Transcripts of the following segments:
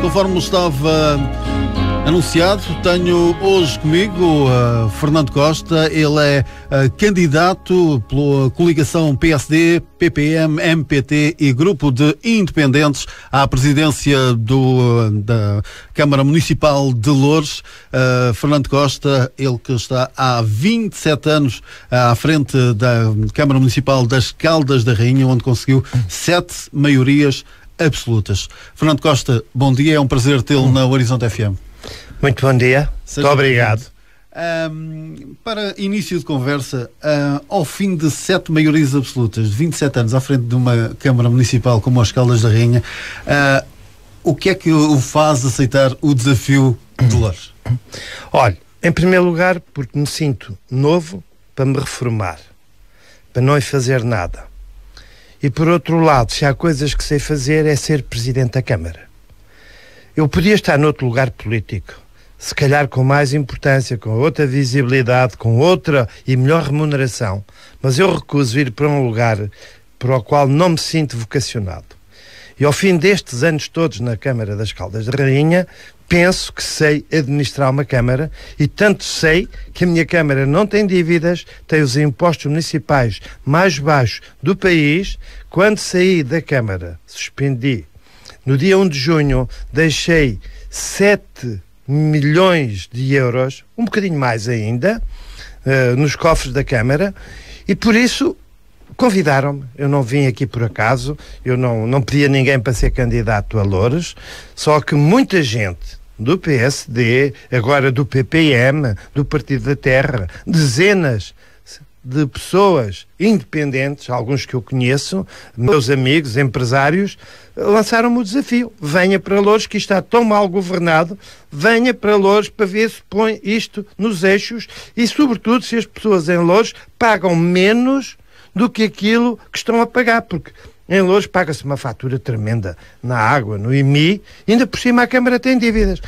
Conforme estava anunciado, tenho hoje comigo Fernando Costa. Ele é candidato pela coligação PSD, PPM, MPT e Grupo de Independentes à presidência da Câmara Municipal de Loures. Fernando Costa, ele que está há 27 anos à frente da Câmara Municipal das Caldas da Rainha, onde conseguiu 7 maiorias absolutas. Fernando Costa, bom dia, é um prazer tê-lo na Horizonte FM. Muito bom dia, muito obrigado. Para início de conversa, ao fim de 7 maiorias absolutas, de 27 anos à frente de uma Câmara Municipal como as Caldas da Rainha, o que é que o faz aceitar o desafio de Loures? Olha, em primeiro lugar, porque me sinto novo para me reformar, para não fazer nada. E por outro lado, se há coisas que sei fazer, é ser Presidente da Câmara. Eu podia estar noutro lugar político, se calhar com mais importância, com outra visibilidade, com outra e melhor remuneração, mas eu recuso ir para um lugar para o qual não me sinto vocacionado. E ao fim destes anos todos na Câmara das Caldas da Rainha, penso que sei administrar uma Câmara, e tanto sei que a minha Câmara não tem dívidas, tem os impostos municipais mais baixos do país. Quando saí da Câmara, suspendi. No dia 1 de junho, deixei 7 milhões de euros, um bocadinho mais ainda, nos cofres da Câmara, e por isso convidaram-me. Eu não vim aqui por acaso, eu não pedi a ninguém para ser candidato a Loures, só que muita gente do PSD, agora do PPM, do Partido da Terra, dezenas de pessoas independentes, alguns que eu conheço, meus amigos, empresários, lançaram-me o desafio: venha para Loures, que está tão mal governado, venha para Loures para ver se põe isto nos eixos e, sobretudo, se as pessoas em Loures pagam menos do que aquilo que estão a pagar, porque em Loures paga-se uma fatura tremenda na água, no IMI, e ainda por cima a Câmara tem dívidas.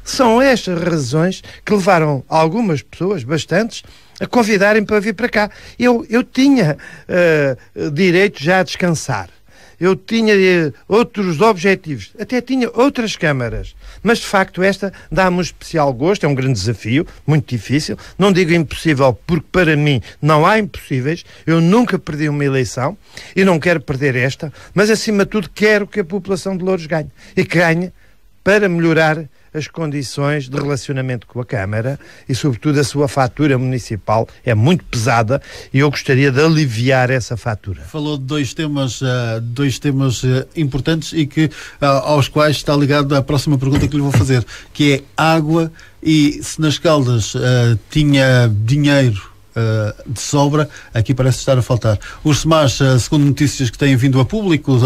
São estas razões que levaram algumas pessoas, bastantes, a convidarem para vir para cá. Eu tinha direito já a descansar. Eu tinha outros objetivos, até tinha outras câmaras, mas de facto esta dá-me um especial gosto. É um grande desafio, muito difícil, não digo impossível, porque para mim não há impossíveis. Eu nunca perdi uma eleição e não quero perder esta, mas acima de tudo quero que a população de Loures ganhe, e que ganhe para melhorar as condições de relacionamento com a Câmara e, sobretudo, a sua fatura municipal é muito pesada e eu gostaria de aliviar essa fatura. Falou de dois temas importantes e que, aos quais está ligado a próxima pergunta que lhe vou fazer, que é água, e se nas Caldas tinha dinheiro de sobra, aqui parece estar a faltar. Os SEMAS, segundo notícias que têm vindo a público,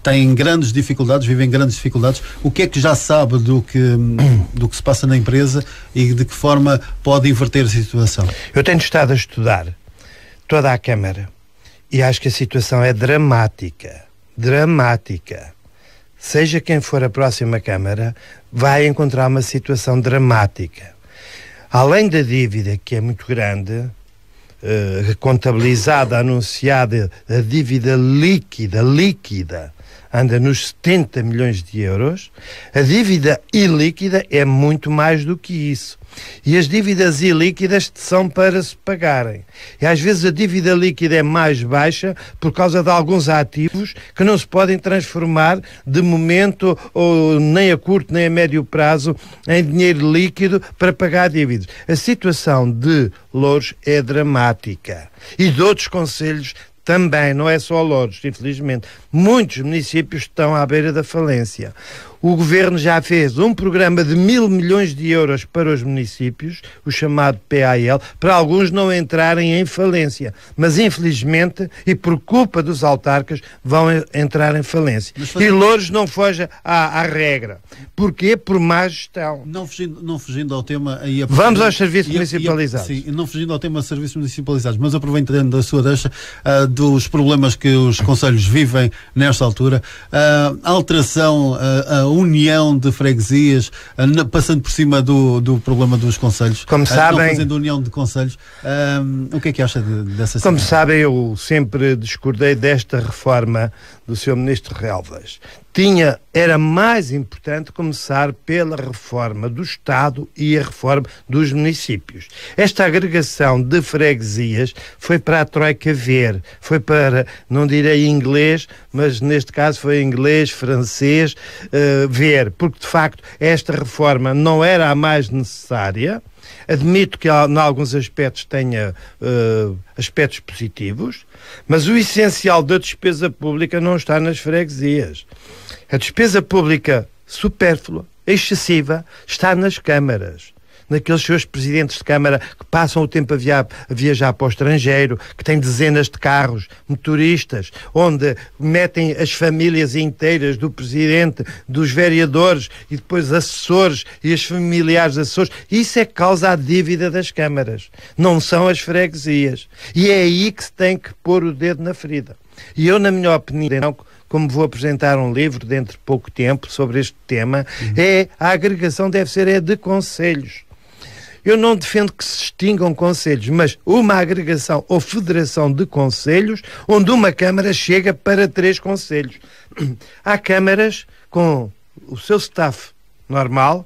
têm grandes dificuldades, vivem grandes dificuldades. O que é que já sabe do que se passa na empresa e de que forma pode inverter a situação? Eu tenho estado a estudar toda a Câmara e acho que a situação é dramática. Dramática. Seja quem for a próxima Câmara, vai encontrar uma situação dramática. Além da dívida, que é muito grande, contabilizada, anunciada, a dívida líquida anda nos 70 milhões de euros, a dívida ilíquida é muito mais do que isso. E as dívidas ilíquidas são para se pagarem. E às vezes a dívida líquida é mais baixa por causa de alguns ativos que não se podem transformar de momento, ou nem a curto nem a médio prazo, em dinheiro líquido para pagar dívidas. A situação de Loures é dramática. E de outros concelhos também, não é só Loures, infelizmente. Muitos municípios estão à beira da falência. O Governo já fez um programa de 1.000 milhões de euros para os municípios, o chamado PAL, para alguns não entrarem em falência. Mas, infelizmente, e por culpa dos autarcas, vão entrar em falência. E Loures não foge à regra. Porquê? Por má gestão. Não fugindo ao tema... Vamos aos serviços municipalizados. Sim, não fugindo ao tema serviços municipalizados, mas aproveitando da sua deixa, dos problemas que os concelhos vivem nesta altura, a alteração, a união de freguesias, passando por cima do problema dos concelhos, como sabem, não fazendo união de concelhos, o que é que acha dessa situação? Como sabem, eu sempre discordei desta reforma do Sr. Ministro Relvas. era mais importante começar pela reforma do Estado e a reforma dos municípios. Esta agregação de freguesias foi para a Troika ver, foi para, não direi inglês, mas neste caso foi inglês, francês, ver, porque de facto esta reforma não era a mais necessária. Admito que em alguns aspectos tenha aspectos positivos, mas o essencial da despesa pública não está nas freguesias. A despesa pública supérflua, excessiva, está nas câmaras. Naqueles seus presidentes de Câmara que passam o tempo a viajar para o estrangeiro, que têm dezenas de carros, motoristas, onde metem as famílias inteiras do presidente, dos vereadores e depois assessores e os familiares assessores. Isso é causa à dívida das câmaras, não são as freguesias. E é aí que se tem que pôr o dedo na ferida. E eu, na minha opinião, como vou apresentar um livro dentro de pouco tempo sobre este tema, a agregação deve ser de concelhos. Eu não defendo que se extingam concelhos, mas uma agregação ou federação de concelhos onde uma Câmara chega para 3 concelhos. Há câmaras com o seu staff normal,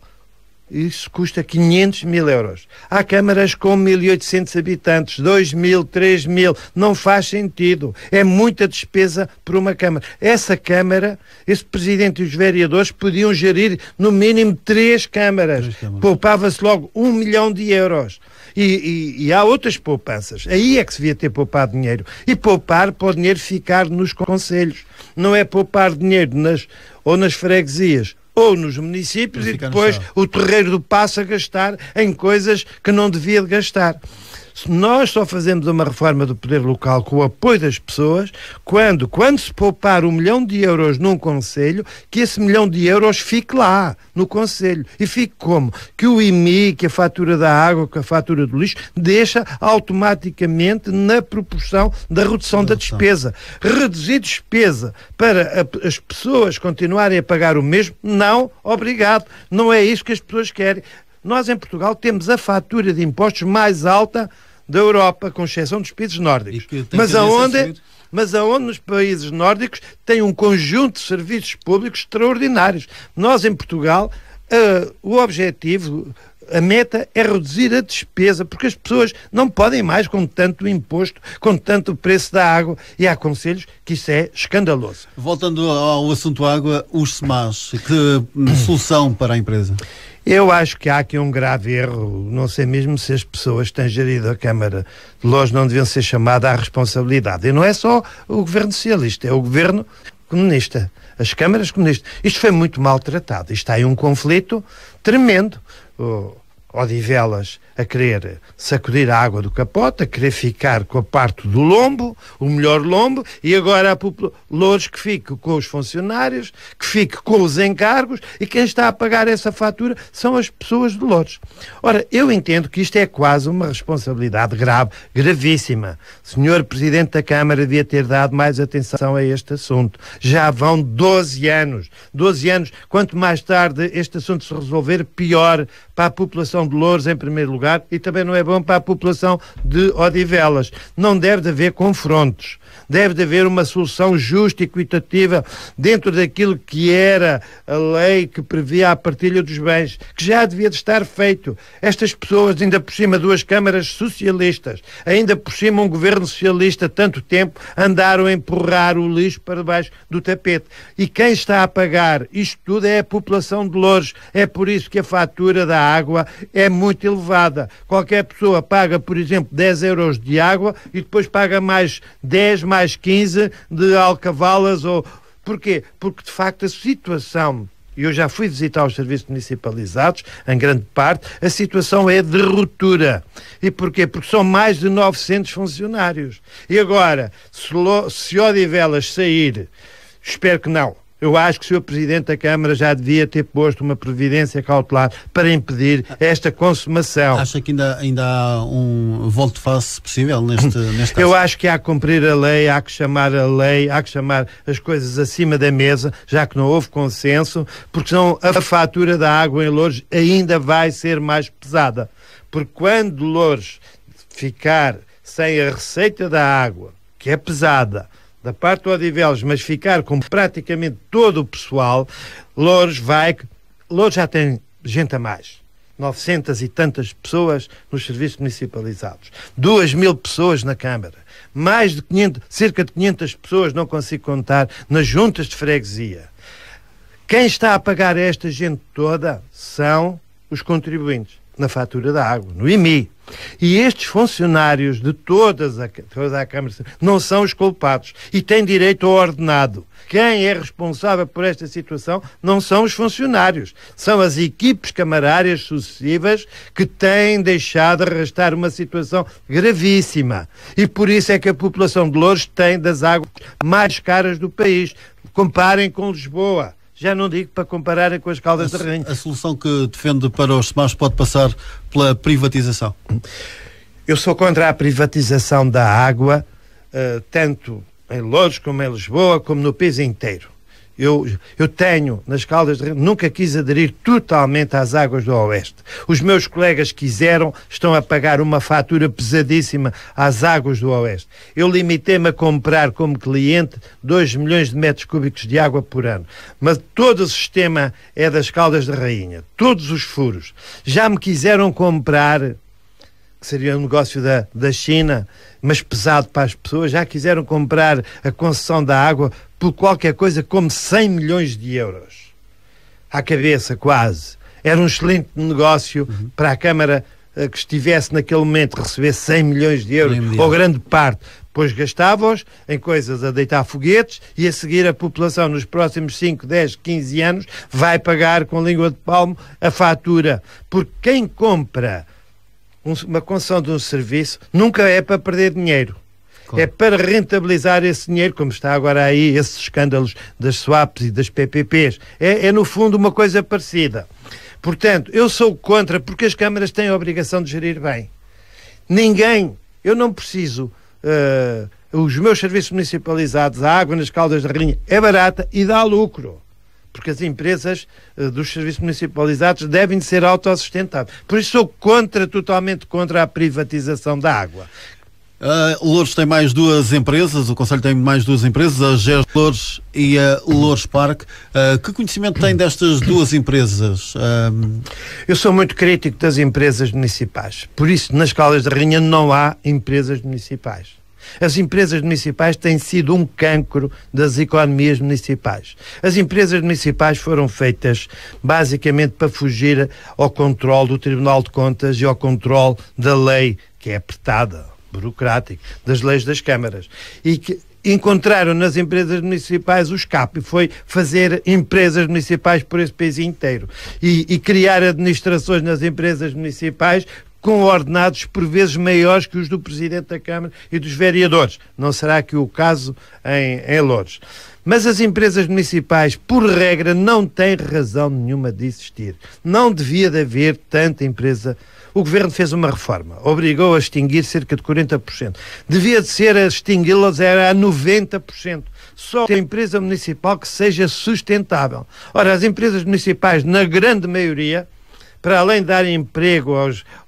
isso custa 500 mil euros. Há câmaras com 1.800 habitantes, 2.000, 3.000, não faz sentido. É muita despesa por uma câmara. Essa câmara, esse presidente e os vereadores podiam gerir no mínimo 3 câmaras. Poupava-se logo 1 milhão de euros. E há outras poupanças. Aí é que se devia ter poupado dinheiro. E poupar para o dinheiro ficar nos concelhos. Não é poupar dinheiro nas freguesias ou nos municípios e depois o terreiro do passo a gastar em coisas que não devia de gastar. Nós só fazemos uma reforma do poder local com o apoio das pessoas quando se poupar 1 milhão de euros num concelho, que esse 1 milhão de euros fique lá, no concelho. E fique como? Que o IMI, que a fatura da água, que a fatura do lixo, deixa automaticamente na proporção da redução da despesa. Reduzir despesa para as pessoas continuarem a pagar o mesmo? Não, obrigado. Não é isso que as pessoas querem. Nós, em Portugal, temos a fatura de impostos mais alta da Europa, com exceção dos países nórdicos. Mas aonde nos países nórdicos tem um conjunto de serviços públicos extraordinários. Nós, em Portugal, o objetivo, a meta é reduzir a despesa, porque as pessoas não podem mais com tanto imposto, com tanto preço da água, e há concelhos que isso é escandaloso. Voltando ao assunto água, os SMAs, que solução para a empresa? Eu acho que há aqui um grave erro, não sei mesmo se as pessoas que têm gerido a Câmara de Loures não deviam ser chamadas à responsabilidade. E não é só o governo socialista, é o governo comunista, as câmaras comunistas. Isto foi muito maltratado, isto está aí um conflito tremendo. Odivelas a querer sacudir a água do capote, a querer ficar com a parte do lombo, o melhor lombo, e agora a Loures que fique com os funcionários, que fique com os encargos, e quem está a pagar essa fatura são as pessoas de Loures. Ora, eu entendo que isto é quase uma responsabilidade grave, gravíssima. O Senhor Presidente da Câmara devia ter dado mais atenção a este assunto. Já vão 12 anos. 12 anos. Quanto mais tarde este assunto se resolver, pior para a população de Loures, em primeiro lugar, e também não é bom para a população de Odivelas. Não deve de haver confrontos. Deve de haver uma solução justa e equitativa dentro daquilo que era a lei que previa a partilha dos bens, que já devia de estar feito. Estas pessoas, ainda por cima 2 câmaras socialistas, ainda por cima um governo socialista, tanto tempo, andaram a empurrar o lixo para debaixo do tapete. E quem está a pagar isto tudo é a população de Loures. É por isso que a fatura da água é muito elevada. Qualquer pessoa paga, por exemplo, 10 euros de água e depois paga mais 10, mais 15 de alcavalas. Porquê? Porque, de facto, a situação, e eu já fui visitar os serviços municipalizados, em grande parte, a situação é de ruptura. E porquê? Porque são mais de 900 funcionários. E agora, se Odivelas sair, espero que não, eu acho que o Sr. Presidente da Câmara já devia ter posto uma providência cautelar para impedir esta consumação. Acha que ainda há um volte-face possível neste caso? Eu acho que há que cumprir a lei, há que chamar a lei, há que chamar as coisas acima da mesa, já que não houve consenso, porque senão a fatura da água em Loures ainda vai ser mais pesada. Porque quando Loures ficar sem a receita da água, que é pesada, da parte do Odivelas, mas ficar com praticamente todo o pessoal, Loures já tem gente a mais. 900 e tantas pessoas nos serviços municipalizados, 2.000 pessoas na Câmara, cerca de 500 pessoas, não consigo contar, nas juntas de freguesia. Quem está a pagar esta gente toda são os contribuintes, na fatura da água, no IMI. E estes funcionários de toda a Câmara não são os culpados e têm direito ao ordenado. Quem é responsável por esta situação não são os funcionários, são as equipes camarárias sucessivas que têm deixado arrastar uma situação gravíssima. E por isso é que a população de Loures tem das águas mais caras do país. Comparem com Lisboa. Já não digo para compararem com as Caldas da Rainha. A solução que defende para os SMAs pode passar pela privatização? Eu sou contra a privatização da água, tanto em Loures como em Lisboa, como no país inteiro. Eu tenho, nas Caldas de Rainha, nunca quis aderir totalmente às águas do Oeste. Os meus colegas quiseram, estão a pagar uma fatura pesadíssima às águas do Oeste. Eu limitei-me a comprar como cliente 2 milhões de metros cúbicos de água por ano. Mas todo o sistema é das Caldas da Rainha. Todos os furos. Já me quiseram comprar, que seria um negócio da China, mas pesado para as pessoas, já quiseram comprar a concessão da água por qualquer coisa como 100 milhões de euros. À cabeça, quase. Era um excelente negócio para a Câmara que estivesse naquele momento a receber 100 milhões de euros, ou grande parte. Pois gastava-os em coisas a deitar foguetes e a seguir a população nos próximos 5, 10, 15 anos vai pagar com língua de palmo a fatura. Porque quem compra uma concessão de um serviço nunca é para perder dinheiro. Claro. É para rentabilizar esse dinheiro, como está agora aí, esses escândalos das swaps e das PPPs. É no fundo uma coisa parecida. Portanto, eu sou contra, porque as câmaras têm a obrigação de gerir bem. Eu não preciso, os meus serviços municipalizados, a água nas Caldas da Rainha é barata e dá lucro. Porque as empresas dos serviços municipalizados devem ser autossustentáveis. Por isso sou totalmente contra a privatização da água. Loures tem mais 2 empresas, o Conselho tem mais 2 empresas, a GES Loures e a Loures Parque. Que conhecimento tem destas 2 empresas? Eu sou muito crítico das empresas municipais. Por isso, nas Caldas da Rainha não há empresas municipais. As empresas municipais têm sido um cancro das economias municipais. As empresas municipais foram feitas basicamente para fugir ao controle do Tribunal de Contas e ao controle da lei, que é apertada, burocrática, das leis das câmaras. E que encontraram nas empresas municipais o escape, foi fazer empresas municipais por esse país inteiro. E criar administrações nas empresas municipais com ordenados por vezes maiores que os do Presidente da Câmara e dos vereadores. Não será que o caso em Loures. Mas as empresas municipais, por regra, não têm razão nenhuma de existir. Não devia de haver tanta empresa. O Governo fez uma reforma, obrigou a extinguir cerca de 40%. Devia de ser a extingui-las era a 90%. Só tem empresa municipal que seja sustentável. Ora, as empresas municipais, na grande maioria, para além de darem emprego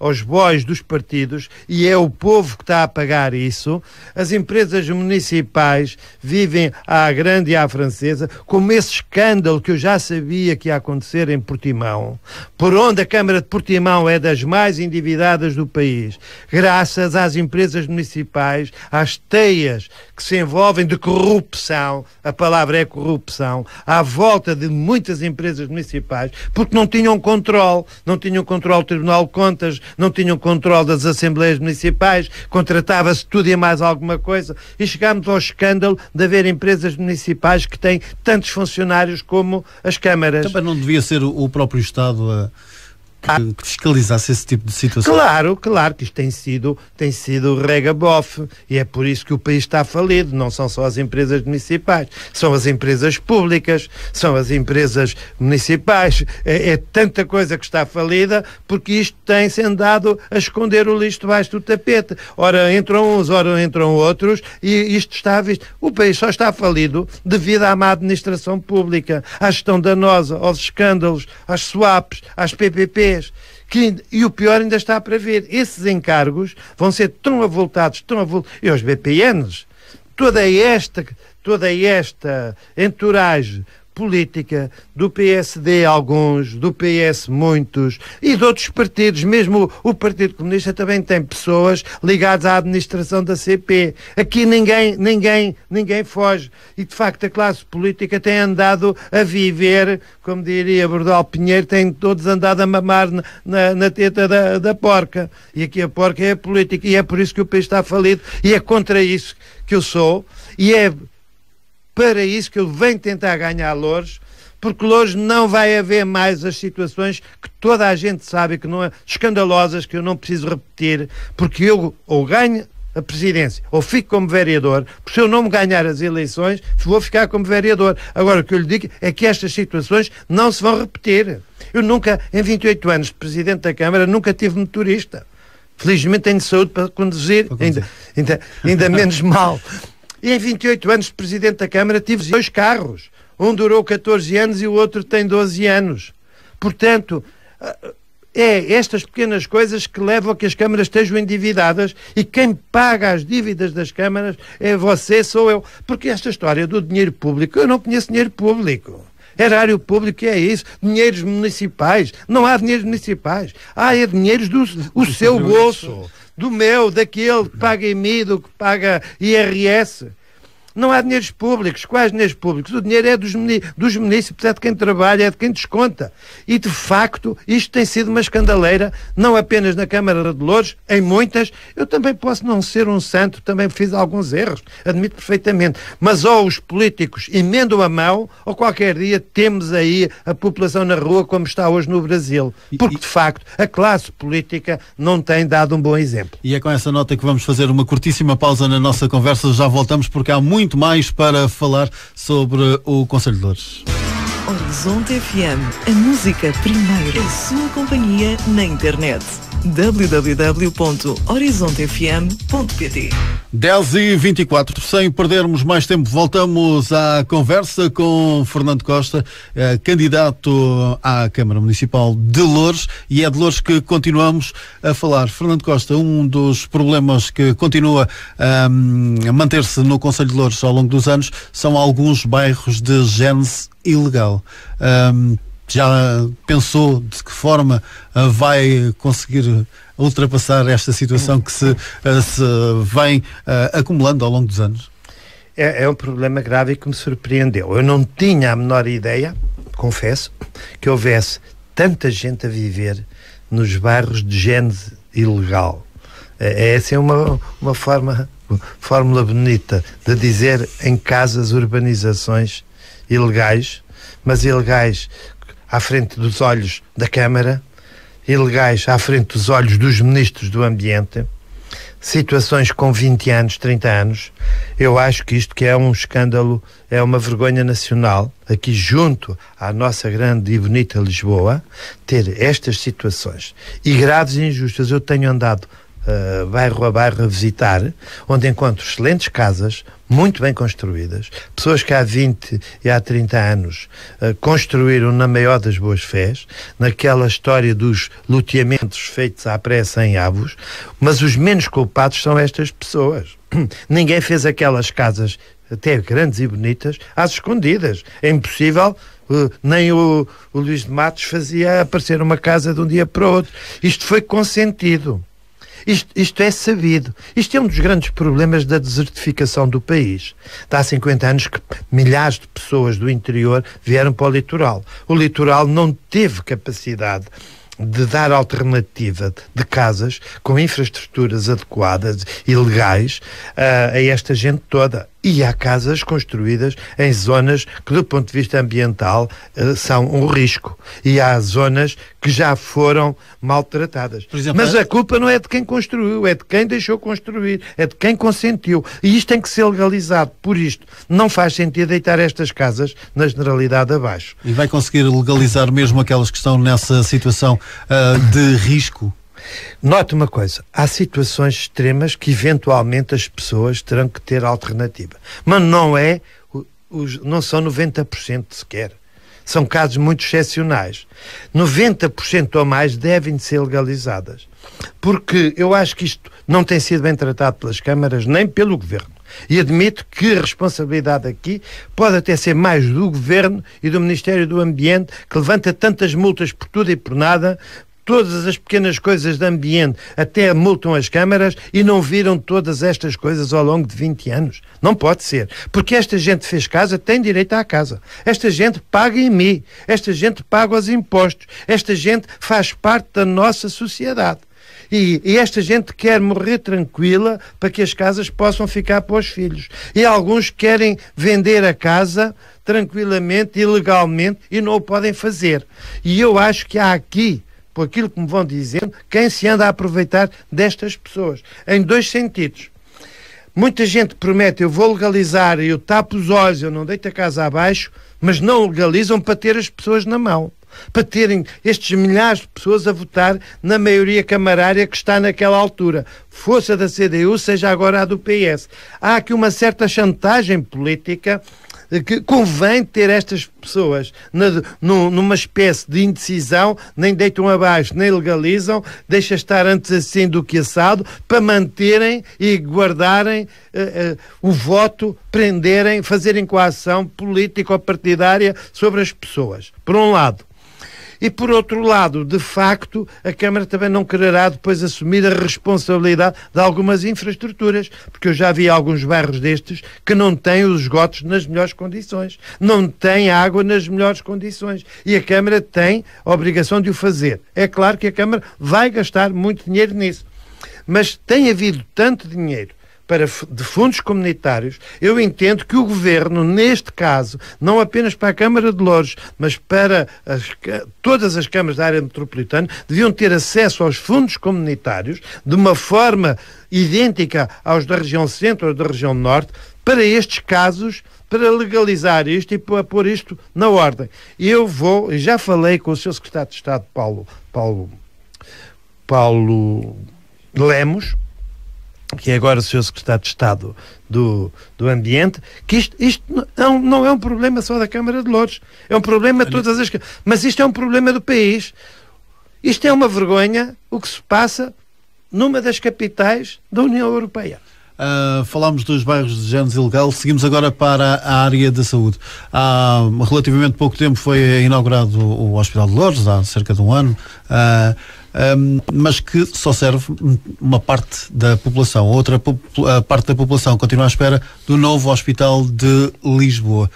aos bois dos partidos, e é o povo que está a pagar isso, as empresas municipais vivem à grande e à francesa, como esse escândalo que eu já sabia que ia acontecer em Portimão, por onde a Câmara de Portimão é das mais endividadas do país, graças às empresas municipais, às teias que se envolvem de corrupção, a palavra é corrupção, à volta de muitas empresas municipais, porque não tinham controle do Tribunal de Contas, não tinham controle das Assembleias Municipais, contratava-se tudo e mais alguma coisa, e chegámos ao escândalo de haver empresas municipais que têm tantos funcionários como as câmaras. Também não devia ser o próprio Estado a que fiscalizasse esse tipo de situação? Claro que isto tem sido rega-bofe, e é por isso que o país está falido. Não são só as empresas municipais, são as empresas públicas, são as empresas municipais, é tanta coisa que está falida, porque isto tem-se andado a esconder o lixo debaixo do tapete. Ora entram uns, ora entram outros, e isto está visto. O país só está falido devido à má administração pública, à gestão danosa, aos escândalos, às swaps, às PPPs. E o pior ainda está para ver. Esses encargos vão ser tão avultados, e aos BPNs, toda esta entourage política do PSD, alguns, do PS, muitos, e de outros partidos, mesmo o Partido Comunista também tem pessoas ligadas à administração da CP. Aqui ninguém foge. E, de facto, a classe política tem andado a viver, como diria Bordal Pinheiro, têm todos andado a mamar na teta da porca. E aqui a porca é a política, e é por isso que o país está falido, e é contra isso que eu sou, e é para isso que eu venho tentar ganhar Loures, porque Loures não vai haver mais as situações que toda a gente sabe que não é escandalosas, que eu não preciso repetir, porque eu ou ganho a presidência ou fico como vereador, porque se eu não me ganhar as eleições, vou ficar como vereador. Agora, o que eu lhe digo é que estas situações não se vão repetir. Eu nunca, em 28 anos de Presidente da Câmara, nunca tive motorista. Felizmente tenho saúde para conduzir, ainda menos mal. E em 28 anos de Presidente da Câmara tive 2 carros. Um durou 14 anos e o outro tem 12 anos. Portanto, é estas pequenas coisas que levam a que as câmaras estejam endividadas, e quem paga as dívidas das câmaras é você, sou eu. Porque esta história do dinheiro público, eu não conheço dinheiro público. Erário público é isso, dinheiros municipais. Não há dinheiros municipais. É dinheiros do seu bolso, do meu, daquele que paga IMI, do que paga IRS. Não há dinheiros públicos. Quais dinheiros públicos? O dinheiro é dos municípios, é de quem trabalha, é de quem desconta. E, de facto, isto tem sido uma escandaleira, não apenas na Câmara de Loures, em muitas. Eu também posso não ser um santo, também fiz alguns erros, admito perfeitamente. Mas ou os políticos emendam a mão, ou qualquer dia temos aí a população na rua, como está hoje no Brasil. Porque, de facto, a classe política não tem dado um bom exemplo. E é com essa nota que vamos fazer uma curtíssima pausa na nossa conversa. Já voltamos, porque há muito mais para falar sobre o Conselho de Loures. Horizonte FM, a música primeiro, a sua companhia na internet. www.horizontefm.pt 10h24, sem perdermos mais tempo, voltamos à conversa com Fernando Costa, candidato à Câmara Municipal de Loures, e é de Loures que continuamos a falar. Fernando Costa, um dos problemas que continua a manter-se no Conselho de Loures ao longo dos anos são alguns bairros de gênese ilegal. Já pensou de que forma vai conseguir ultrapassar esta situação que se vem acumulando ao longo dos anos? É um problema grave e que me surpreendeu. Eu não tinha a menor ideia, confesso, que houvesse tanta gente a viver nos bairros de gênese ilegal. Essa é uma fórmula bonita de dizer em casas, urbanizações ilegais, mas ilegais à frente dos olhos da Câmara, ilegais à frente dos olhos dos ministros do Ambiente, situações com 20 anos, 30 anos. Eu acho que isto que é um escândalo, é uma vergonha nacional, aqui junto à nossa grande e bonita Lisboa, ter estas situações. E graves e injustas. Eu tenho andado bairro a bairro a visitar, onde encontro excelentes casas, muito bem construídas, pessoas que há 20 e há 30 anos construíram na maior das boas fés, naquela história dos loteamentos feitos à pressa em avos, mas os menos culpados são estas pessoas. Ninguém fez aquelas casas, até grandes e bonitas, às escondidas. É impossível. Nem o Luís de Matos fazia aparecer uma casa de um dia para o outro. Isto foi consentido. Isto é sabido. Isto é um dos grandes problemas da desertificação do país. Há 50 anos que milhares de pessoas do interior vieram para o litoral. O litoral não teve capacidade de dar alternativa de casas com infraestruturas adequadas e legais a esta gente toda. E há casas construídas em zonas que, do ponto de vista ambiental, são um risco. E há zonas que já foram maltratadas. Mas a culpa não é de quem construiu, é de quem deixou construir, é de quem consentiu. E isto tem que ser legalizado. Por isto, não faz sentido deitar estas casas na generalidade abaixo. E vai conseguir legalizar mesmo aquelas que estão nessa situação de risco? Note uma coisa, há situações extremas que eventualmente as pessoas terão que ter alternativa, mas não são 90% sequer, são casos muito excepcionais. 90% ou mais devem ser legalizadas. Porque eu acho que isto não tem sido bem tratado pelas câmaras, nem pelo Governo. E admito que a responsabilidade aqui pode até ser mais do Governo e do Ministério do Ambiente, que levanta tantas multas por tudo e por nada, todas as pequenas coisas de ambiente até multam as câmaras e não viram todas estas coisas ao longo de 20 anos. Não pode ser. Porque esta gente fez casa, tem direito à casa. Esta gente paga IMI. Esta gente paga os impostos. Esta gente faz parte da nossa sociedade. E esta gente quer morrer tranquila para que as casas possam ficar para os filhos. E alguns querem vender a casa tranquilamente, ilegalmente, e não o podem fazer. E eu acho que há aqui, por aquilo que me vão dizendo, quem se anda a aproveitar destas pessoas. Em dois sentidos. Muita gente promete, eu vou legalizar, eu tapo os olhos, eu não deito a casa abaixo, mas não legalizam para ter as pessoas na mão. Para terem estes milhares de pessoas a votar na maioria camarária que está naquela altura. Fosse a da CDU, seja agora a do PS. Há aqui uma certa chantagem política que convém ter estas pessoas numa espécie de indecisão, nem deitam abaixo, nem legalizam, deixa estar antes assim do que assado, para manterem e guardarem o voto, prenderem, fazerem coação política ou partidária sobre as pessoas. Por um lado. E, por outro lado, de facto, a Câmara também não quererá depois assumir a responsabilidade de algumas infraestruturas, porque eu já vi alguns bairros destes que não têm os esgotos nas melhores condições, não têm água nas melhores condições, e a Câmara tem a obrigação de o fazer. É claro que a Câmara vai gastar muito dinheiro nisso, mas tem havido tanto dinheiro de fundos comunitários. Eu entendo que o Governo, neste caso, não apenas para a Câmara de Loures, mas para todas as câmaras da área metropolitana, deviam ter acesso aos fundos comunitários de uma forma idêntica aos da região centro ou da região norte, para estes casos, para legalizar isto e para pôr isto na ordem. E eu já falei com o Sr. Secretário de Estado, Paulo Lemos, que é agora o Sr. Secretário de Estado do Ambiente, que isto não é um problema só da Câmara de Loures, é um problema de todas as câmaras, mas isto é um problema do país. Isto é uma vergonha o que se passa numa das capitais da União Europeia. Falámos dos bairros de género ilegal, seguimos agora para a área da saúde. Há relativamente pouco tempo foi inaugurado o Hospital de Loures, há cerca de um ano, mas que só serve uma parte da população. Outra parte da população continua à espera do novo Hospital de Lisboa.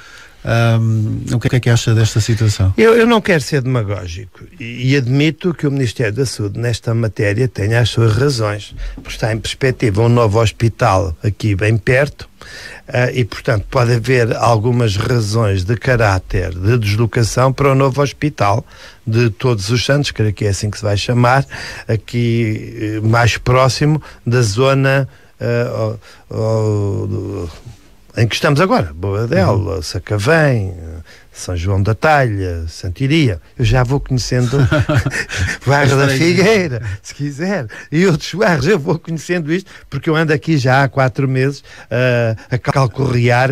O que é que acha desta situação? Eu não quero ser demagógico e admito que o Ministério da Saúde nesta matéria tenha as suas razões, porque está em perspectiva um novo hospital aqui bem perto, e portanto pode haver algumas razões de caráter de deslocação para o novo hospital de Todos os Santos, creio que é assim que se vai chamar, aqui mais próximo da zona em que estamos agora, Boadela, Sacavém, São João da Talha, Santiria. Eu já vou conhecendo bairro da Figueira, se quiser, e outros bairros. Eu vou conhecendo isto, porque eu ando aqui já há 4 meses a calcorrear,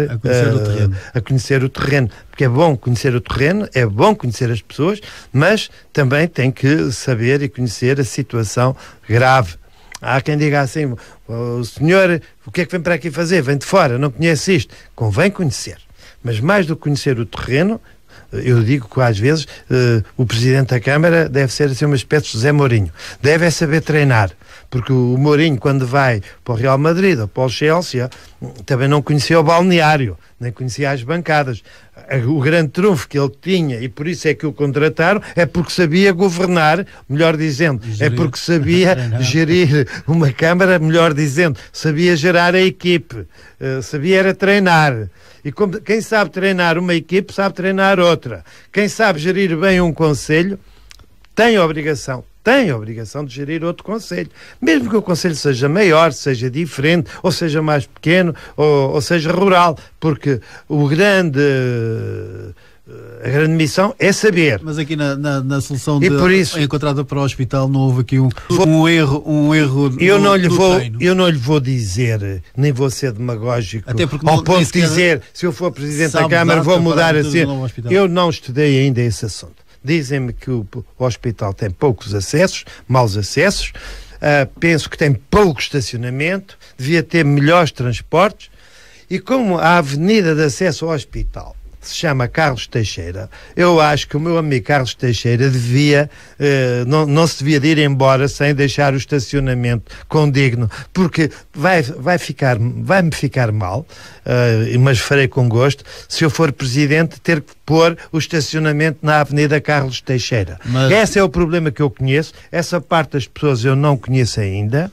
a conhecer o terreno. Porque é bom conhecer o terreno, é bom conhecer as pessoas, mas também tem que saber e conhecer a situação grave. Há quem diga assim, o senhor, o que é que vem para aqui fazer? Vem de fora, não conhece isto. Convém conhecer. Mas mais do que conhecer o terreno, eu digo que às vezes o Presidente da Câmara deve ser assim uma espécie de José Mourinho. Deve é saber treinar. Porque o Mourinho, quando vai para o Real Madrid ou para o Chelsea, também não conhecia o balneário, nem conhecia as bancadas. O grande trunfo que ele tinha, e por isso é que o contrataram, é porque sabia governar, melhor dizendo, é porque sabia gerir uma Câmara, melhor dizendo, sabia gerar a equipe, sabia era treinar. E quem sabe treinar uma equipe, sabe treinar outra. Quem sabe gerir bem um conselho, tem a obrigação de gerir outro conselho. Mesmo que o conselho seja maior, seja diferente, ou seja mais pequeno, ou seja rural, porque o grande A grande missão é saber. Mas aqui na solução por isso, encontrada para o hospital não houve aqui um erro eu não lhe vou dizer, nem vou ser demagógico ao ponto de dizer, se eu for Presidente da Câmara vou mudar assim. Eu não estudei ainda esse assunto. Dizem-me que o hospital tem poucos acessos, maus acessos, penso que tem pouco estacionamento, devia ter melhores transportes, e como a avenida de acesso ao hospital se chama Carlos Teixeira, eu acho que o meu amigo Carlos Teixeira não se devia de ir embora sem deixar o estacionamento condigno, porque vai-me ficar mal, mas farei com gosto, se eu for Presidente, ter que pôr o estacionamento na Avenida Carlos Teixeira. Esse é o problema que eu conheço, essa parte das pessoas eu não conheço ainda,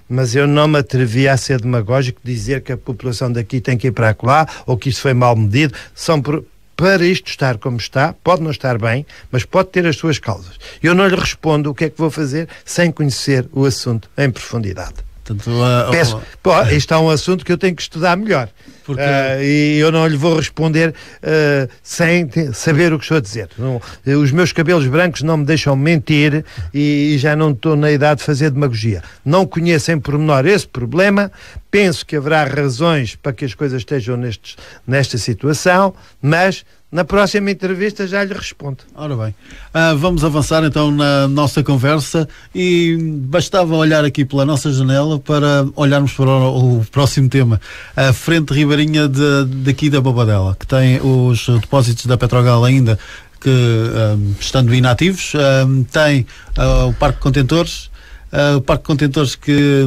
mas eu não me atrevi a ser demagógico, dizer que a população daqui tem que ir para lá, ou que isso foi mal medido. Para isto estar como está, pode não estar bem, mas pode ter as suas causas. Eu não lhe respondo o que é que vou fazer sem conhecer o assunto em profundidade. Isto é um assunto que eu tenho que estudar melhor. E eu não lhe vou responder sem saber o que estou a dizer. Os meus cabelos brancos não me deixam mentir e já não estou na idade de fazer demagogia. Não conheço em pormenor esse problema, penso que haverá razões para que as coisas estejam nesta situação, mas na próxima entrevista já lhe respondo. Ora bem, vamos avançar então na nossa conversa e bastava olhar aqui pela nossa janela para olharmos para o próximo tema. A frente ribeirinha daqui da Bobadela, que tem os depósitos da Petrogal ainda que estando inativos, tem o Parque de Contentores, o Parque de Contentores que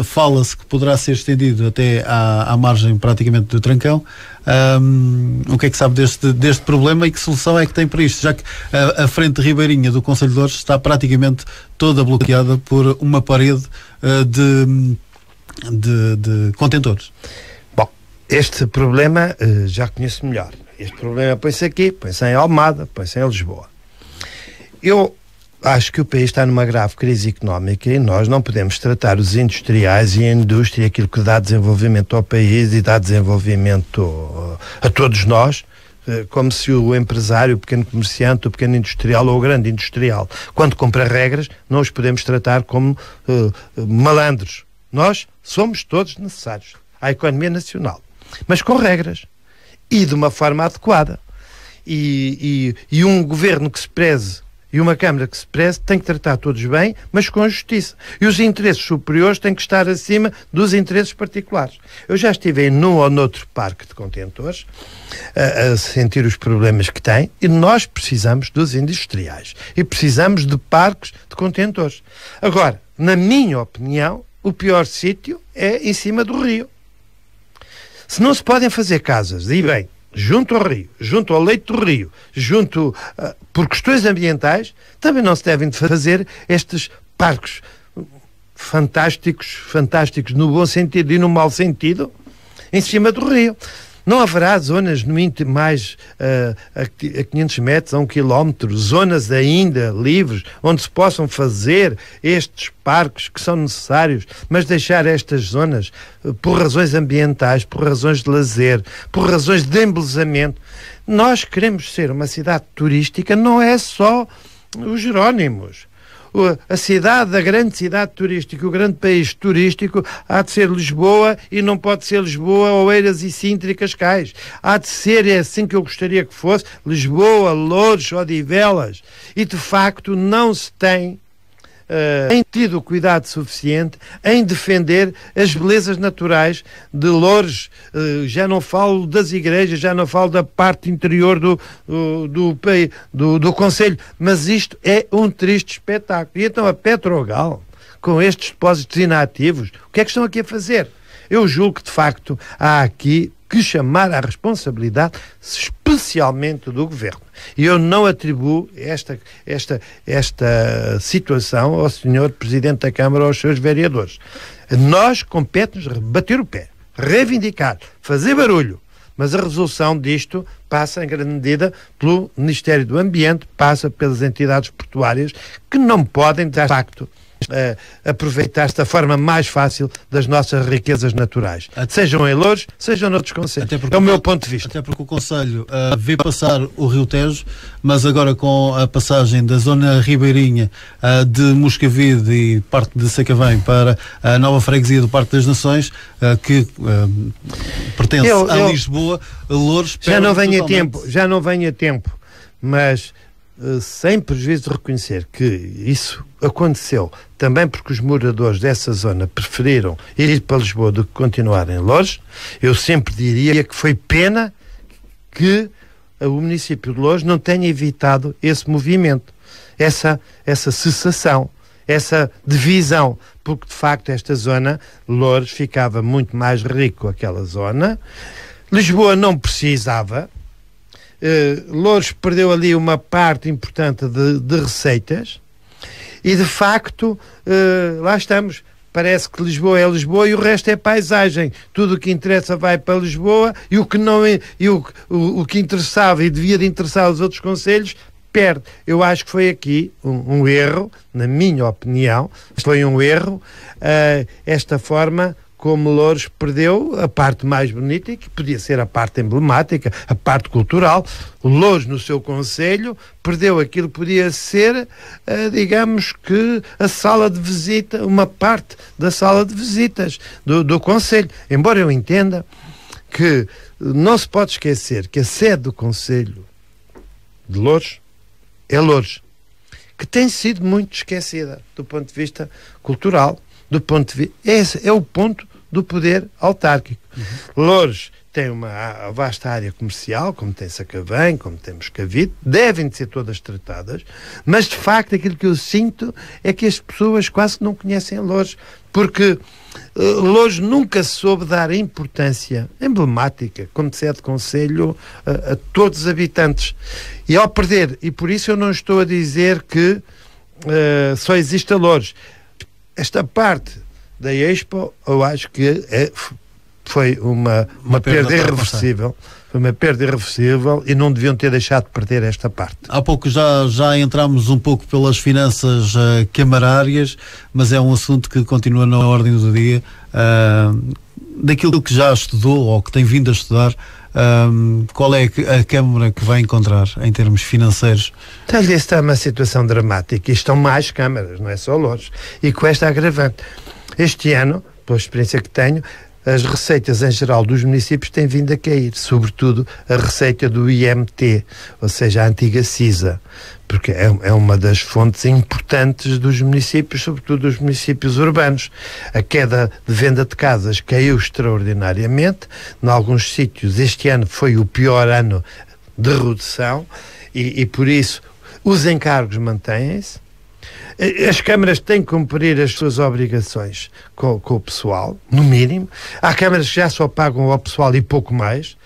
fala-se que poderá ser estendido até à margem praticamente do Trancão. O que é que sabe deste problema e que solução é que tem para isto, já que a frente ribeirinha do Conselho de Oures está praticamente toda bloqueada por uma parede de contentores? Bom, este problema já conheço melhor. Este problema põe-se aqui, põe-se em Almada, põe-se em Lisboa. Eu acho que o país está numa grave crise económica e nós não podemos tratar os industriais e a indústria, aquilo que dá desenvolvimento ao país e dá desenvolvimento a todos nós, como se o empresário, o pequeno comerciante, o pequeno industrial ou o grande industrial, quando compra regras, não os podemos tratar como malandros. Nós somos todos necessários à economia nacional, mas com regras e de uma forma adequada. E um governo que se preze e uma Câmara que se preze tem que tratar todos bem, mas com justiça. E os interesses superiores têm que estar acima dos interesses particulares. Eu já estive em num ou noutro parque de contentores a sentir os problemas que tem, e nós precisamos dos industriais. E precisamos de parques de contentores. Agora, na minha opinião, o pior sítio é em cima do rio. Se não se podem fazer casas, e bem, junto ao rio, junto ao leito do rio, por questões ambientais, também não se devem fazer estes parques fantásticos no bom sentido e no mau sentido, em cima do rio. Não haverá zonas no íntimo mais a 500 metros, a 1 quilómetro, zonas ainda livres, onde se possam fazer estes parques que são necessários, mas deixar estas zonas por razões ambientais, por razões de lazer, por razões de embelezamento. Nós queremos ser uma cidade turística, não é só os Jerónimos. A grande cidade turística, o grande país turístico há de ser Lisboa, e não pode ser Lisboa, Oeiras e Sintra e Cascais. Há de ser, é assim que eu gostaria que fosse, Lisboa, Loures, Odivelas. E de facto não se tem tido o cuidado suficiente em defender as belezas naturais de Loures. Já não falo das igrejas, já não falo da parte interior do concelho, mas isto é um triste espetáculo. E então a Petrogal, com estes depósitos inativos, o que é que estão aqui a fazer? Eu julgo que de facto há aqui que chamar à responsabilidade, especialmente do Governo. E eu não atribuo esta situação ao Sr. Presidente da Câmara ou aos seus vereadores. Nós compete-nos bater o pé, reivindicar, fazer barulho, mas a resolução disto passa em grande medida pelo Ministério do Ambiente, passa pelas entidades portuárias, que não podem, de facto, aproveitar-se da forma mais fácil das nossas riquezas naturais. Sejam em Loures, sejam noutros concelhos. É o meu ponto de vista. Até porque o Conselho vê passar o Rio Tejo, mas agora com a passagem da zona ribeirinha de Moscavide e parte de Sacavém para a nova freguesia do Parque das Nações, que pertence a Lisboa, Loures... Já não venho a tempo, mas... sem prejuízo de reconhecer que isso aconteceu também porque os moradores dessa zona preferiram ir para Lisboa do que continuar em Loures, eu sempre diria que foi pena que o município de Loures não tenha evitado esse movimento, essa cessação, essa divisão, porque de facto esta zona, Loures, ficava muito mais rico aquela zona, Lisboa não precisava. Loures perdeu ali uma parte importante de receitas e de facto lá estamos, parece que Lisboa é Lisboa e o resto é paisagem, tudo o que interessa vai para Lisboa e o que não é, o que interessava e devia de interessar os outros concelhos perde. Eu acho que foi aqui um erro, na minha opinião, foi um erro esta forma como Loures perdeu a parte mais bonita e que podia ser a parte emblemática, a parte cultural. Loures, no seu concelho, perdeu aquilo que podia ser, digamos que, a sala de visita, uma parte da sala de visitas do concelho. Embora eu entenda que não se pode esquecer que a sede do concelho de Loures é Loures, que tem sido muito esquecida do ponto de vista cultural, do ponto de vista... Esse é o ponto do poder autárquico. Loures tem uma vasta área comercial, como tem Sacavém, como tem Moscavide, devem de ser todas tratadas, mas de facto aquilo que eu sinto é que as pessoas quase que não conhecem Loures, porque Loures nunca soube dar a importância emblemática, como sede de concelho, a todos os habitantes. E ao perder, e por isso eu não estou a dizer que só existe a Loures. Esta parte da Expo, eu acho que foi uma perda irreversível. Foi uma perda irreversível e não deviam ter deixado de perder esta parte. Há pouco já entramos um pouco pelas finanças camarárias, mas é um assunto que continua na ordem do dia. Daquilo que já estudou ou que tem vindo a estudar, qual é a Câmara que vai encontrar em termos financeiros? Está uma situação dramática e estão mais câmaras, não é só Loures. E com esta agravante. Este ano, pela experiência que tenho, as receitas em geral dos municípios têm vindo a cair, sobretudo a receita do IMT, ou seja, a antiga CISA, porque é uma das fontes importantes dos municípios, sobretudo dos municípios urbanos. A queda de venda de casas caiu extraordinariamente, em alguns sítios este ano foi o pior ano de redução e por isso os encargos mantêm-se. As câmaras têm que cumprir as suas obrigações com o pessoal, no mínimo. Há câmaras que já só pagam ao pessoal e pouco mais,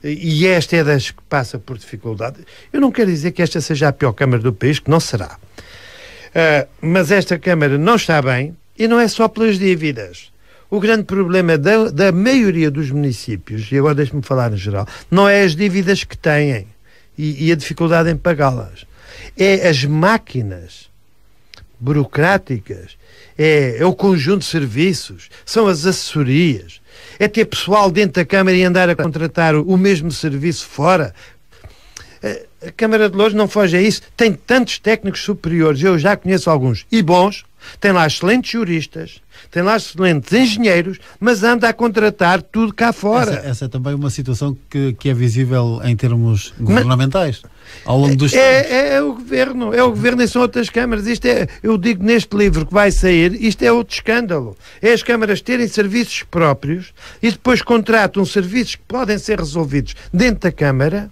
e esta é das que passa por dificuldade. Eu não quero dizer que esta seja a pior câmara do país, que não será. Mas esta câmara não está bem, e não é só pelas dívidas. O grande problema da maioria dos municípios, e agora deixe-me falar no geral, não é as dívidas que têm e a dificuldade em pagá-las. É as máquinas burocráticas, é o conjunto de serviços, são as assessorias, é ter pessoal dentro da Câmara e andar a contratar o mesmo serviço fora. A Câmara de Loures não foge a isso, tem tantos técnicos superiores, eu já conheço alguns, e bons, tem lá excelentes juristas, tem lá excelentes engenheiros, mas anda a contratar tudo cá fora. Essa é também uma situação que é visível em termos governamentais, ao longo dos tempos. É o governo e são outras câmaras. Isto é, eu digo neste livro que vai sair, isto é outro escândalo. É as câmaras terem serviços próprios e depois contratam serviços que podem ser resolvidos dentro da Câmara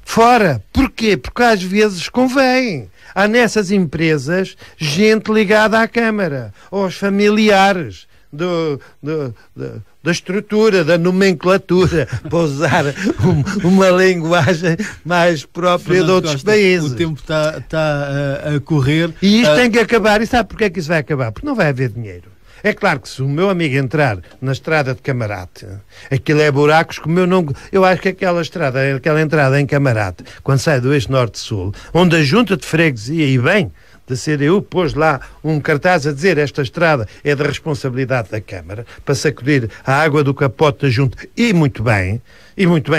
fora. Porquê? Porque às vezes convém. Há nessas empresas gente ligada à Câmara, aos familiares da estrutura, da nomenclatura, para usar uma linguagem mais própria de outros países. O tempo está a correr. E isto tem que acabar. E sabe porquê é que isso vai acabar? Porque não vai haver dinheiro. É claro que se o meu amigo entrar na estrada de Camarate, aquilo é buracos como eu não... Eu acho que aquela entrada em Camarate, quando sai do eixo norte-sul, onde a junta de freguesia, e bem, da CDU pôs lá um cartaz a dizer esta estrada é da responsabilidade da Câmara, para sacudir a água do capote da Junta, e muito bem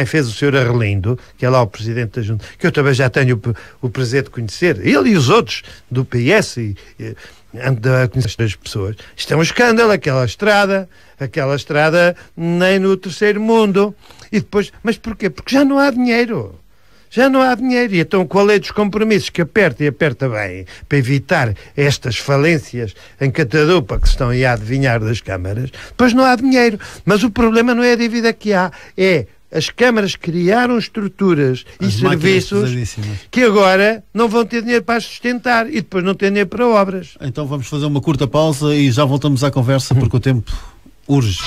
fez o Sr. Arlindo, que é lá o Presidente da Junta, que eu também já tenho o prazer de conhecer, ele e os outros do PS, ando a conhecer as pessoas. Isto é um escândalo, aquela estrada nem no terceiro mundo. E depois, mas porquê? Porque já não há dinheiro. Já não há dinheiro. E então, com a lei dos compromissos, que aperta e aperta bem, para evitar estas falências em catadupa que se estão aí a adivinhar das câmaras, depois não há dinheiro. Mas o problema não é a dívida que há, é as câmaras criaram estruturas e serviços que agora não vão ter dinheiro para sustentar e depois não ter dinheiro para obras. Então vamos fazer uma curta pausa e já voltamos à conversa porque o tempo urge.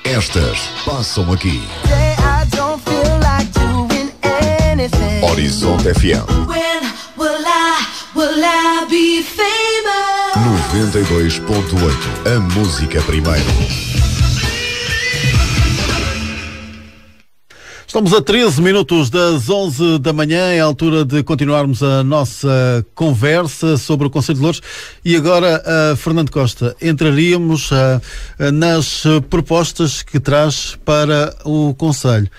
Estas passam aqui. Horizonte FM 92.8. A música primeiro. Estamos a 13 minutos das 11 da manhã, é a altura de continuarmos a nossa conversa sobre o Conselho de Loures. E agora, Fernando Costa, entraríamos nas propostas que traz para o Conselho.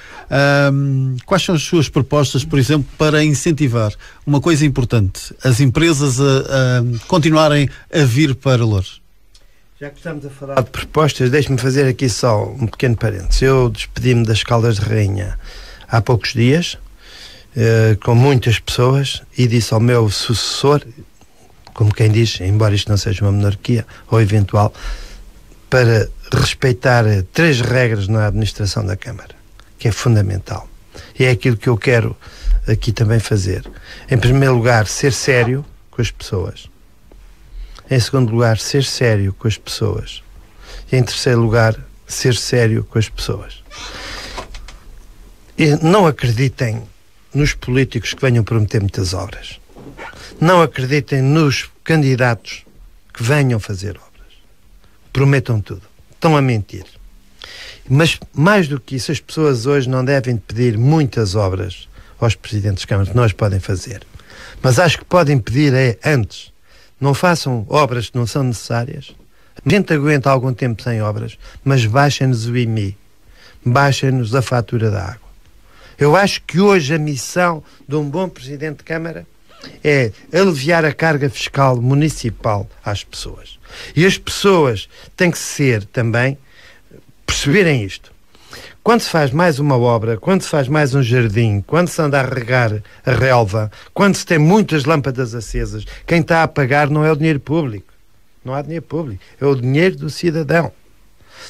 Quais são as suas propostas, por exemplo, para incentivar uma coisa importante, as empresas a continuarem a vir para Loures? Já que estamos a falar de propostas, deixe-me fazer aqui só um pequeno parênteses. Eu despedi-me das Caldas de Rainha há poucos dias, com muitas pessoas, e disse ao meu sucessor, como quem diz, embora isto não seja uma monarquia ou eventual, para respeitar 3 regras na administração da Câmara, que é fundamental. E é aquilo que eu quero aqui também fazer. Em primeiro lugar, ser sério com as pessoas. Em segundo lugar, ser sério com as pessoas. E em terceiro lugar, ser sério com as pessoas. E não acreditem nos políticos que venham prometer muitas obras. Não acreditem nos candidatos que venham fazer obras. Prometam tudo. Estão a mentir. Mas, mais do que isso, as pessoas hoje não devem pedir muitas obras aos presidentes de Câmara, que não as podem fazer. Mas acho que podem pedir antes. Não façam obras que não são necessárias. A gente aguenta algum tempo sem obras, mas baixem-nos o IMI. Baixem-nos a fatura da água. Eu acho que hoje a missão de um bom Presidente de Câmara é aliviar a carga fiscal municipal às pessoas. E as pessoas têm que ser também, perceberem isto. Quando se faz mais uma obra, quando se faz mais um jardim, quando se anda a regar a relva, quando se tem muitas lâmpadas acesas, quem está a pagar não é o dinheiro público. Não há dinheiro público. É o dinheiro do cidadão.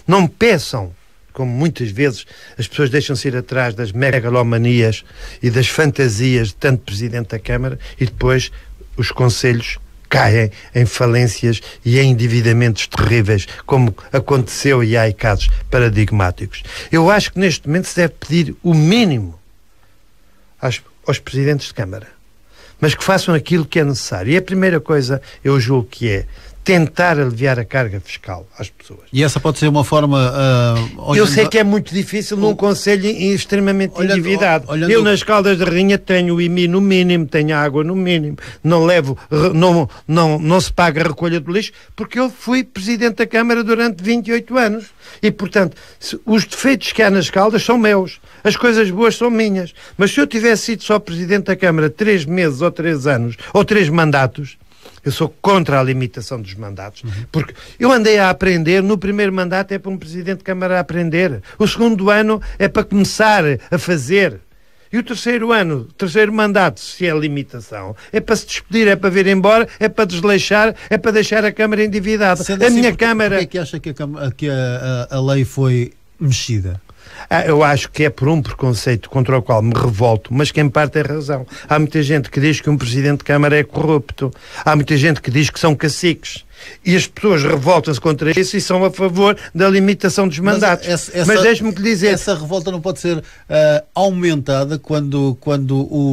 Não me peçam, como muitas vezes as pessoas deixam-se ir atrás das megalomanias e das fantasias de tanto Presidente da Câmara e depois os conselhos caem em falências e em endividamentos terríveis, como aconteceu e há casos paradigmáticos. Eu acho que neste momento se deve pedir o mínimo aos presidentes de Câmara, mas que façam aquilo que é necessário. E a primeira coisa, eu julgo que é tentar aliviar a carga fiscal às pessoas. E essa pode ser uma forma... eu sei que é muito difícil num conselho extremamente endividado. Eu nas Caldas de Rainha tenho o IMI no mínimo, tenho água no mínimo, não se paga a recolha do lixo, porque eu fui Presidente da Câmara durante 28 anos. E, portanto, os defeitos que há nas Caldas são meus. As coisas boas são minhas. Mas se eu tivesse sido só Presidente da Câmara 3 meses ou 3 anos, ou 3 mandatos, eu sou contra a limitação dos mandatos, porque eu andei a aprender. No primeiro mandato é para um Presidente de Câmara aprender, o segundo ano é para começar a fazer, e o terceiro mandato, se é limitação, é para se despedir, é para vir embora, é para desleixar, é para deixar a Câmara endividada. Sendo assim, Câmara... Porquê é que acha que a lei foi mexida? Eu acho que é por um preconceito contra o qual me revolto, mas que em parte tem razão. Há muita gente que diz que um Presidente de Câmara é corrupto. Há muita gente que diz que são caciques. E as pessoas revoltam-se contra isso e são a favor da limitação dos mandatos. Mas deixe-me dizer... Essa revolta não pode ser aumentada quando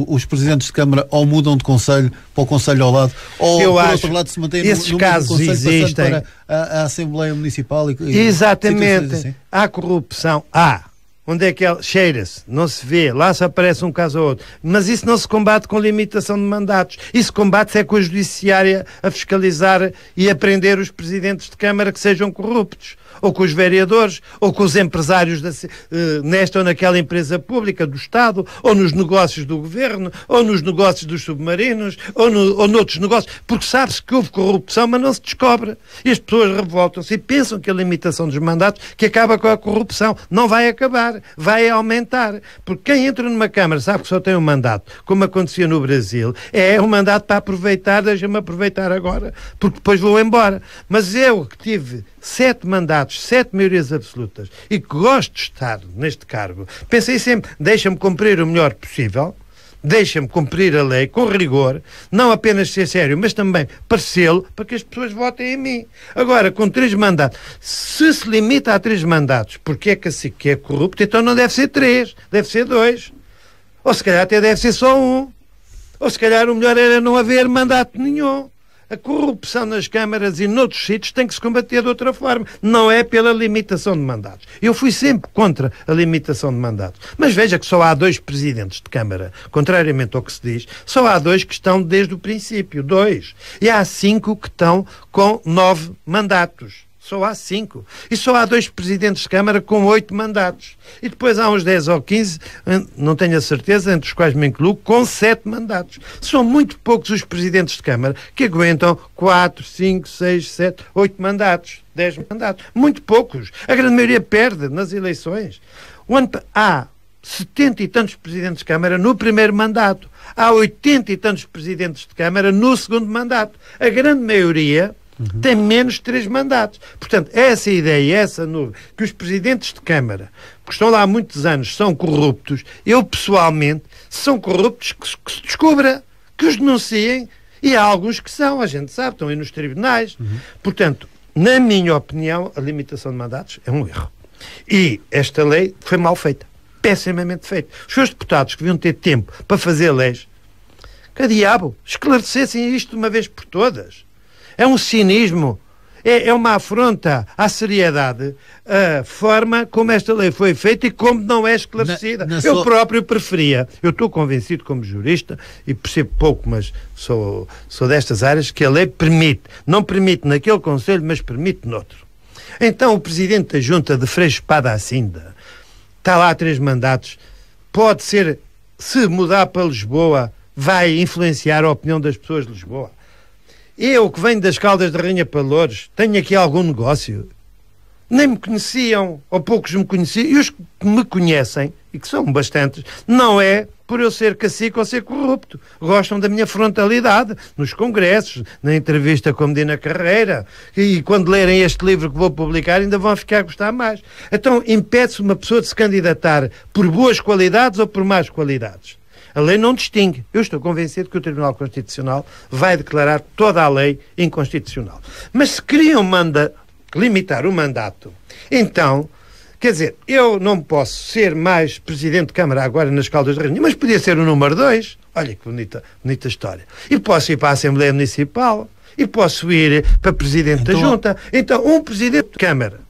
os Presidentes de Câmara ou mudam de Conselho para o Conselho ao lado, ou por outro lado se mantém no mesmo Conselho, existem. Passando para a Assembleia Municipal. Exatamente. Assim. Há corrupção. onde é que ela cheira-se, não se vê, lá só aparece um caso ou outro. Mas isso não se combate com limitação de mandatos. Isso combate-se é com a judiciária a fiscalizar e a prender os presidentes de Câmara que sejam corruptos, ou com os vereadores, ou com os empresários nesta ou naquela empresa pública do Estado, ou nos negócios do Governo, ou nos negócios dos submarinos, ou noutros negócios, porque sabe-se que houve corrupção, mas não se descobre. E as pessoas revoltam-se e pensam que a limitação dos mandatos que acaba com a corrupção. Não vai acabar, vai aumentar. Porque quem entra numa Câmara sabe que só tem um mandato, como acontecia no Brasil, é um mandato para aproveitar, deixa-me aproveitar agora, porque depois vou embora. Mas eu que tive 7 mandatos, 7 maiorias absolutas e que gosto de estar neste cargo, pensei sempre, deixa-me cumprir o melhor possível, deixa-me cumprir a lei com rigor, não apenas ser sério, mas também parecê-lo, para que as pessoas votem em mim. Agora, com 3 mandatos, se limita a 3 mandatos, porque é que assim que é corrupto, então não deve ser 3, deve ser 2. Ou se calhar até deve ser só 1. Ou se calhar o melhor era não haver mandato nenhum. A corrupção nas câmaras e noutros sítios tem que se combater de outra forma. Não é pela limitação de mandatos. Eu fui sempre contra a limitação de mandatos. Mas veja que só há 2 presidentes de Câmara, contrariamente ao que se diz, só há 2 que estão desde o princípio, 2. E há 5 que estão com 9 mandatos. Só há 5. E só há 2 presidentes de Câmara com 8 mandatos. E depois há uns 10 ou 15, não tenho a certeza, entre os quais me incluo, com 7 mandatos. São muito poucos os presidentes de Câmara que aguentam 4, 5, 6, 7, 8 mandatos, 10 mandatos. Muito poucos. A grande maioria perde nas eleições. Há 70 e tantos presidentes de Câmara no primeiro mandato. Há 80 e tantos presidentes de Câmara no segundo mandato. A grande maioria tem menos de 3 mandatos. Portanto, essa ideia, essa nuvem, que os presidentes de Câmara, que estão lá há muitos anos, são corruptos, eu pessoalmente, são corruptos que se descubra, que os denunciem, e há alguns que são, a gente sabe, estão aí nos tribunais. Portanto, na minha opinião, a limitação de mandatos é um erro. E esta lei foi mal feita, pessimamente feita. Os seus deputados que deviam ter tempo para fazer leis, que diabo, esclarecessem isto de uma vez por todas. É um cinismo, é uma afronta à seriedade a forma como esta lei foi feita e como não é esclarecida. Eu próprio preferia, eu estou convencido como jurista e percebo pouco, mas sou destas áreas, que a lei permite, não permite naquele conselho, mas permite noutro. Então o presidente da junta de Freixo Espada à Cinda está lá há 3 mandatos, pode ser, se mudar para Lisboa, vai influenciar a opinião das pessoas de Lisboa. Eu, que venho das Caldas de Rainha para Loures, tenho aqui algum negócio. Nem me conheciam, ou poucos me conheciam, e os que me conhecem, e que são bastantes, não é por eu ser cacique ou ser corrupto. Gostam da minha frontalidade, nos congressos, na entrevista com Medina Carreira, e quando lerem este livro que vou publicar ainda vão ficar a gostar mais. Então, impede-se uma pessoa de se candidatar por boas qualidades ou por más qualidades. A lei não distingue. Eu estou convencido que o Tribunal Constitucional vai declarar toda a lei inconstitucional. Mas se queriam limitar o mandato, então, quer dizer, eu não posso ser mais Presidente de Câmara agora nas Caldas de Rainha, mas podia ser o número 2. Olha que bonita história. E posso ir para a Assembleia Municipal, e posso ir para Presidente da Junta. Então, um Presidente de Câmara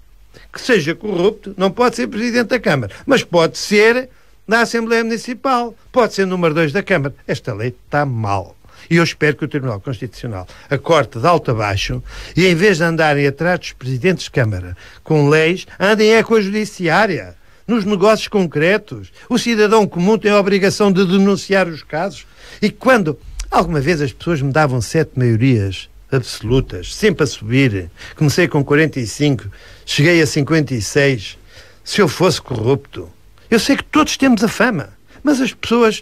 que seja corrupto não pode ser Presidente da Câmara, mas pode ser na Assembleia Municipal, pode ser número 2 da Câmara. Esta lei está mal. E eu espero que o Tribunal Constitucional a corte de alto a baixo e, em vez de andarem atrás dos presidentes de Câmara com leis, andem com a judiciária, nos negócios concretos. O cidadão comum tem a obrigação de denunciar os casos. E quando alguma vez as pessoas me davam 7 maiorias absolutas, sempre a subir, comecei com 45, cheguei a 56, se eu fosse corrupto, eu sei que todos temos a fama, mas as pessoas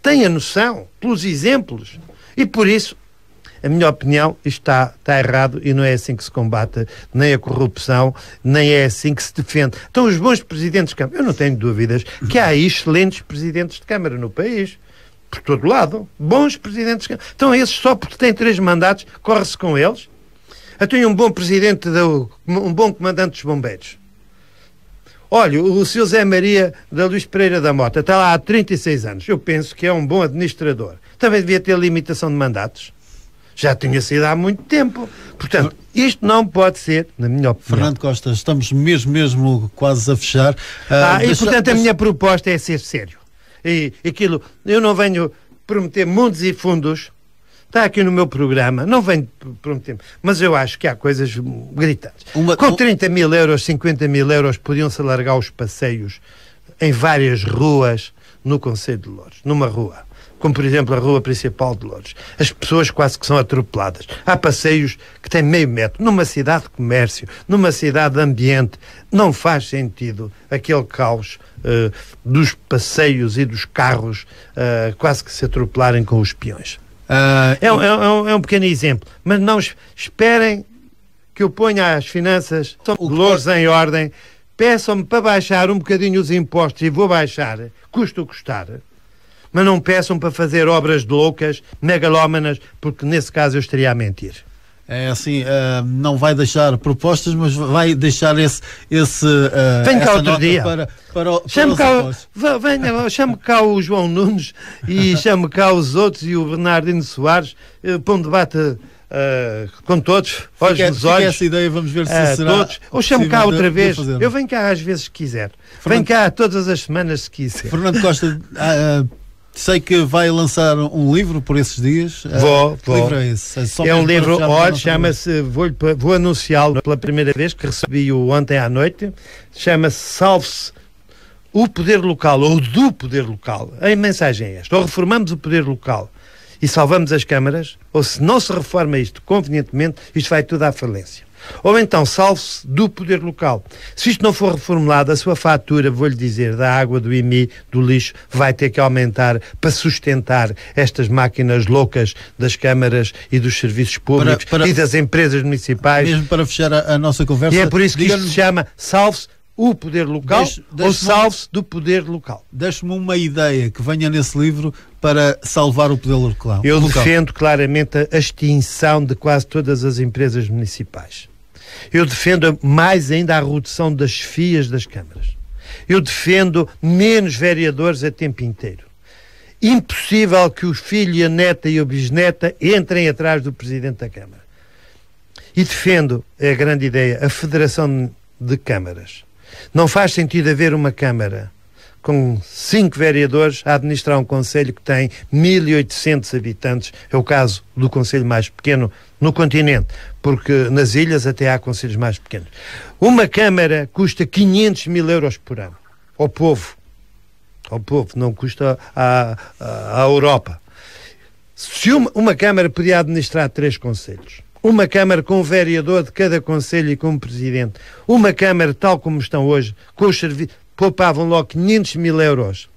têm a noção pelos exemplos. E por isso, a minha opinião, isto está errado e não é assim que se combate nem a corrupção, nem é assim que se defende. Então, os bons presidentes de Câmara, eu não tenho dúvidas que há excelentes presidentes de Câmara no país, por todo lado, bons presidentes de Câmara. Então, esses só porque têm 3 mandatos, corre-se com eles. Eu tenho um bom presidente, um bom comandante dos bombeiros. Olha, o Sr. Zé Maria da Luís Pereira da Mota está lá há 36 anos. Eu penso que é um bom administrador. Também devia ter limitação de mandatos. Já tinha sido há muito tempo. Portanto, isto não pode ser, na minha opinião. Fernando Costa, estamos mesmo quase a fechar. Portanto, a minha proposta é ser sério. E aquilo, eu não venho prometer mundos e fundos, está aqui no meu programa, não venho prometer, mas eu acho que há coisas gritantes. Com 30 mil euros, 50 mil euros, podiam-se alargar os passeios em várias ruas no Concelho de Loures, numa rua. Como, por exemplo, a rua principal de Loures. As pessoas quase que são atropeladas. Há passeios que têm meio metro. Numa cidade de comércio, numa cidade de ambiente, não faz sentido aquele caos dos passeios e dos carros quase que se atropelarem com os peões. É um pequeno exemplo. Mas não esperem que eu ponha as finanças de Loures em ordem. Peçam-me para baixar um bocadinho os impostos e vou baixar, custa o custar. Mas não peçam para fazer obras de loucas, megalómanas, porque nesse caso eu estaria a mentir. É assim, não vai deixar propostas, mas vai deixar venha cá outro dia. Chame cá o João Nunes e chame cá os outros e o Bernardino Soares para um debate com todos, olhos nos olhos. Essa ideia, vamos ver se será todos. Ou chame cá outra vez. Eu venho cá às vezes que quiser. Venho cá todas as semanas se quiser. Fernando Costa, sei que vai lançar um livro por esses dias. Vou. Que livro é esse? É um livro, olha, chama-se, vou anunciá-lo pela primeira vez, que recebi-o ontem à noite. Chama-se Salve-se o Poder Local, ou do Poder Local. A mensagem é esta: ou reformamos o poder local e salvamos as câmaras, ou se não se reforma isto convenientemente, isto vai tudo à falência. Ou então, salve-se do poder local. Se isto não for reformulado, a sua fatura, vou-lhe dizer, da água, do IMI, do lixo, vai ter que aumentar para sustentar estas máquinas loucas das câmaras e dos serviços públicos e das empresas municipais. Mesmo para fechar a nossa conversa... E é por isso que isto se chama salve-se o poder local ou salve-se do poder local. Deixe-me uma ideia que venha nesse livro para salvar o poder local. Eu defendo claramente a extinção de quase todas as empresas municipais. Eu defendo mais ainda a redução das chefias das câmaras. Eu defendo menos vereadores a tempo inteiro. Impossível que o filho, a neta e a bisneta entrem atrás do Presidente da Câmara. E defendo, é a grande ideia, a Federação de Câmaras. Não faz sentido haver uma Câmara com 5 vereadores a administrar um concelho que tem 1.800 habitantes. É o caso do concelho mais pequeno no continente, porque nas ilhas até há concelhos mais pequenos. Uma Câmara custa 500 mil euros por ano ao povo, não custa à Europa. Se uma Câmara podia administrar 3 concelhos, uma Câmara com um vereador de cada concelho e com um presidente, uma Câmara tal como estão hoje, com os serviços, poupavam logo 500 mil euros.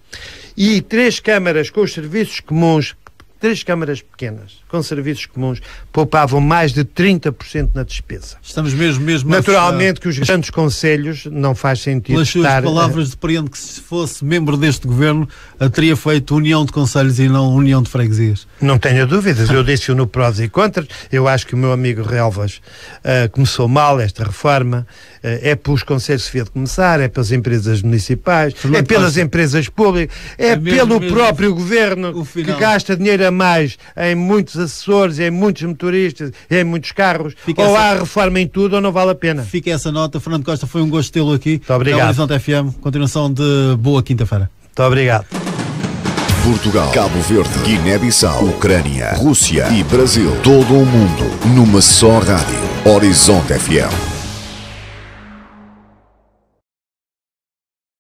E 3 câmaras com os serviços comuns, 3 câmaras pequenas com serviços comuns, poupavam mais de 30% na despesa. Estamos mesmo naturalmente que os grandes concelhos não faz sentido pelas suas palavras, depreendo que se fosse membro deste governo teria feito união de concelhos e não união de freguesias. Não tenho dúvidas, eu disse-o no prós e contras. Eu acho que o meu amigo Relvas começou mal esta reforma. É pelos concelhos que se devia de começar, é pelas empresas municipais, é pelas empresas públicas, é pelo próprio governo que gasta dinheiro a mais em muitos assessores, em muitos motoristas, em muitos carros. Ou há reforma em tudo ou não vale a pena. Fica essa nota. Fernando Costa, foi um gosto tê-lo aqui. Muito obrigado. Horizonte FM, continuação de boa quinta-feira. Muito obrigado. Portugal, Cabo Verde, Guiné-Bissau, Ucrânia, Rússia e Brasil. Todo o mundo numa só rádio. Horizonte FM.